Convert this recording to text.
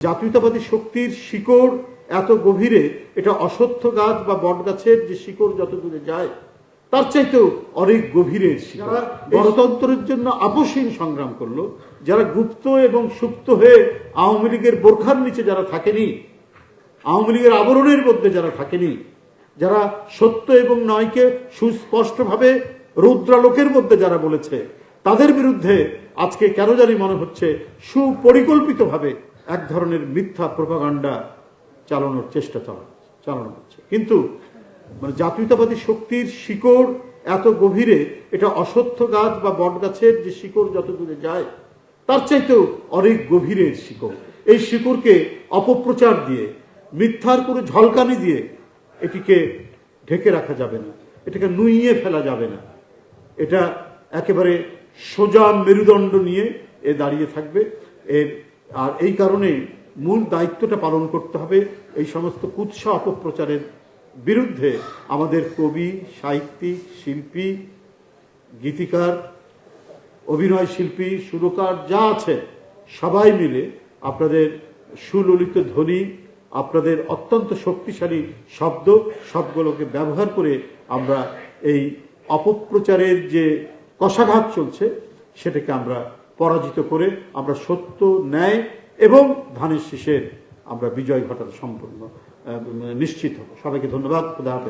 জাতীয়তাবাদী শক্তির শিকড় এত গভীরে, এটা অশ্বত্থ গাছ বা বট গাছের যে শিকড় যত দূরে যায় তার চাইতেও অনেক গভীরের শিকড়। গণতন্ত্রের জন্য আপসহীন সংগ্রাম করলো, যারা গুপ্ত এবং সুপ্ত হয়ে আওয়ামী লীগের বোরখার নিচে যারা থাকেনি, আওয়ামী লীগের আবরণের মধ্যে যারা থাকেনি, যারা সত্য এবং নয়কে সুস্পষ্টভাবে রৌদ্রালোকের মধ্যে যারা বলেছে, তাদের বিরুদ্ধে আজকে কেন জানি মনে হচ্ছে সুপরিকল্পিতভাবে এক ধরনের মিথ্যা প্রোপাগান্ডা চালানোর চেষ্টা চালানো হচ্ছে। কিন্তু জাতীয়তাবাদী শক্তির শিকড় এত গভীরে, এটা অশ্বত্থ গাছ বা বট গাছের যে শিকড় যত দূরে যায় তার চাইতেও অনেক গভীরের শিকড়। এই শিকড়কে অপপ্রচার দিয়ে, মিথ্যার কোনো ঝলকানি দিয়ে এটিকে ঢেকে রাখা যাবে না, এটাকে নুইয়ে ফেলা যাবে না। এটা একেবারে সোজা মেরুদণ্ড নিয়ে দাঁড়িয়ে থাকবে। আর এই কারণে মূল দায়িত্বটা পালন করতে হবে এই সমস্ত কুৎসা অপপ্রচারের বিরুদ্ধে। আমাদের কবি, সাহিত্যিক, শিল্পী, গীতিকার, অভিনয় শিল্পী, সুরকার যা আছে সবাই মিলে আপনাদের সুললিত ধ্বনি, আপনাদের অত্যন্ত শক্তিশালী শব্দ, সবগুলোকে ব্যবহার করে আমরা এই অপপ্রচারের যে কষাঘাত চলছে সেটাকে আমরা পরাজিত করে আমরা সত্য, ন্যায় এবং ধানের শীষের আমরা বিজয় ঘটাতে সম্পূর্ণ নিশ্চিত হব। সবাইকে ধন্যবাদ। খুদা হাফেজ।